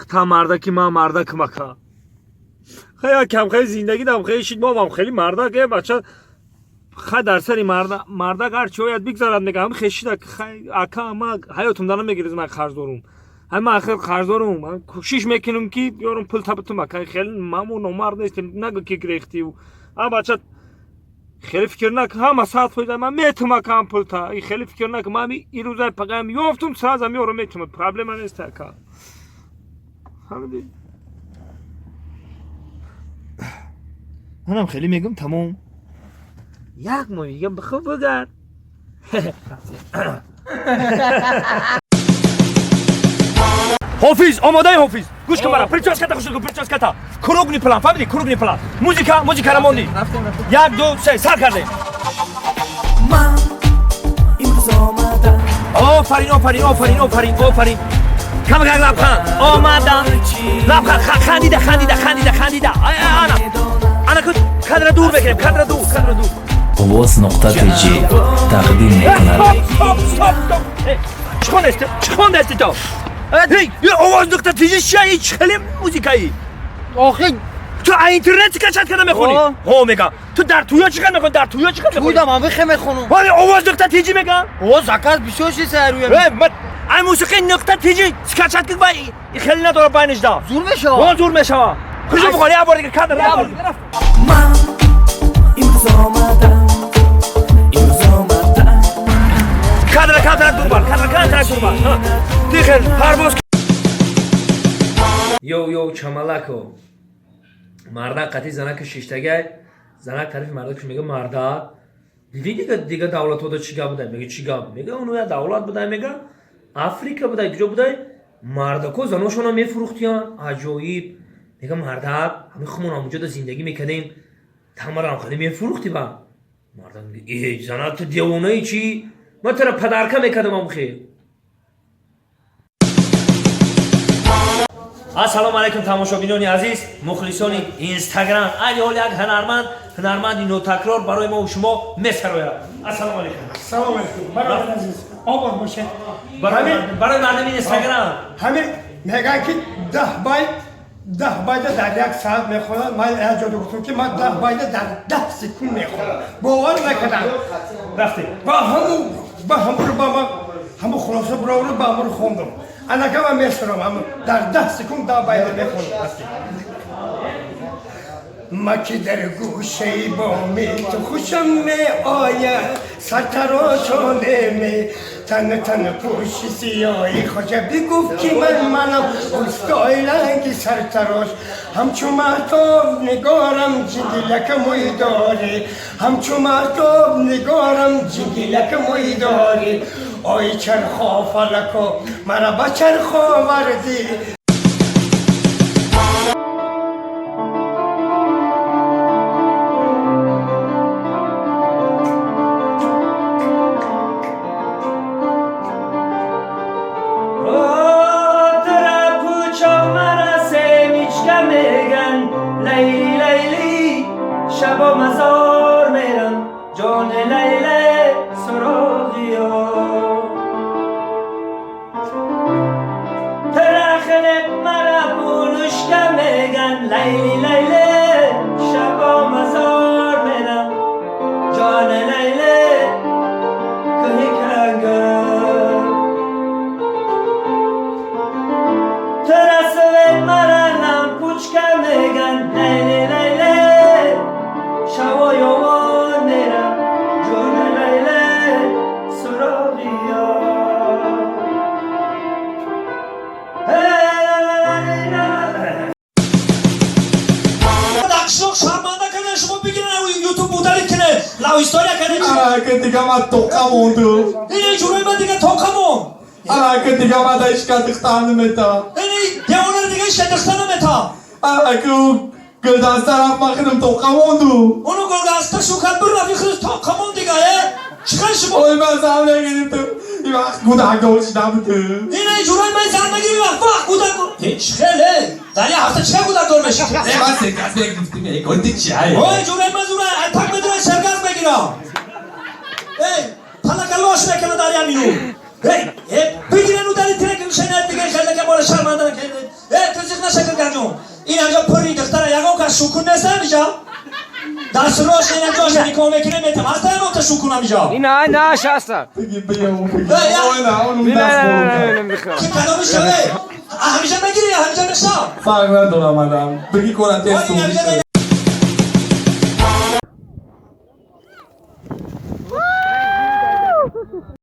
تا مردکی ما مردک مکا خیلی کم خیلی زندگی دم خیلی شید ما هم خیلی مردک بچه خیلی در سری مردک هرچی باید بگذارد نگه هم خیلی شید اکا ما حیاتم دارم میگیرز من خرج دارم همه آخر خرج دارم من کوشش میکنم که بیارم پول تبتم مکا خیلی مامون و مرد نیستیم نگو که گریختی و بچه خیلی فکر نکن همه ساعت خویده من میتونم کام پول تا خیلی فکر نکن من این روزای پقیم یافتم ساز هم یارو میتونم پرابلم نیست که همه منم خیلی میگم تمام یک ماه میگم بخواب بگرد حافظ آماده حافظ گوش کن برام پرچاس کتا خوش کن پرچاس کتا کروگنی پلان فهمیدی کروگنی پلان موزیکا رموندی یک دو سه سر کرده من امروز آمدم آفرین کم لبخند آمدم لبخند خندیده انا کادر دور بگیریم کادر دور آواز نقطه تیجی تقدیم میکند چخون دستی تو یه آواز نقطه تیجی چیه چه خیلی موزیکایی آخه تو اینترنت چیکار کرده میخونی ها میگم تو در تویا چیکار میخونی در تویا چیکار میخونی بودم من بخه میخونم ولی آواز نقطه تیجی میگم آواز زکات بیشوشی سروی این موسیقی نقطه تیجی چیکار که باید خیلی نداره بینش دا زور میشه خوشو بخوری یه بار دیگه کادر من امروز آمدم کادر دور بار دیگه پرواز یو چمالکو مردا قطعی زنک شیشتگه زنک طرف مردا که میگه مردا دیگه دولت بوده چیگاه بوده میگه چیگاه میگه اونو یا دولت بوده میگه آفریقا بوده کجا بوده مردا کو زناشونا میفروختیان عجایب میگه مردا همین خمون همونجا دا زندگی میکردیم تمام خیلی میفروختی با مردا میگه ای زنات تو دیوونه ای چی من ترا پدرکه میکردم هم خیر السلام علیکم تماشاگران عزیز مخلصان اینستاگرام علی حال یک هنرمند اینو تکرار برای ما و شما می‌سراید السلام علیکم برای عزیز آباد باشه برای مردم اینستاگرام همین میگن که 10 باید در یک ساعت میخونم من اجازه گفتم که من 10 باید در 10 سکوند میخونم باور نکردم رفتی با همون خلاصه برای با همون خوندم انا که من میشنم در 10 سکوند 10 باید میخونم ما که در گوشه بامی تو خوشم می آید سرتراشانه می تن پوشی سیاهی خجبی گفت که منم اوستای رنگی سرتراش همچون محتاب نگارم جنگیلک موی داری همچون محتاب نگارم جنگیلک موی داری آی چرخا فلکا مرا با چرخا وردی شبا مزار میرم جان لیله سراغیا ترخنه مرا بونشکه میگن لیله شبا مزار میرم جان لیله کهی کنگم ترسوه مرا نم پوچکه میگن لیله شبا یوان میرم جان لیله سراغیا دکشنok شرمنده کنه شما بگیرن یوتیوب بوداری کنه لاو استوریا کنه که دیگه من توقع موندو اینه جوری من دیگه توقع موند که دیگه من دایش کتختانه متا اینه دیوانه دیگه شدختانه متا که گلدسترم مخدم توقع موندو اونو گلدسته شوکت بر رفیق توقع موند دیگه چیکار شما اوی من زن نگیریم تو این وقت گودک داشت نبوده اینه جوری من زن نگیری وقت گودک هیچ خیلی در یه هفته چه گودک دار میشه من سرگز بگفتیم ای گلدی چیه اوی جوری من زوره اتاک بدونه سرگز بگیرم ای پلک لاش نکنه در یمینو ای بگیرن او داری ترک میشنید دیگه خیلی که مال شرمنده نکنید این اینجا پری دختر یکم که شکون نیست اینجا دست روش اینجا شدی کمه کنه میتم هست اینجا شکون اینجا این نه شسته بگی بیا اون بگی نه، نه اون دست برو که کدام شده همیشه بگیری همیشه نشا فرق ندارم الان بگی کنن تست این اینجا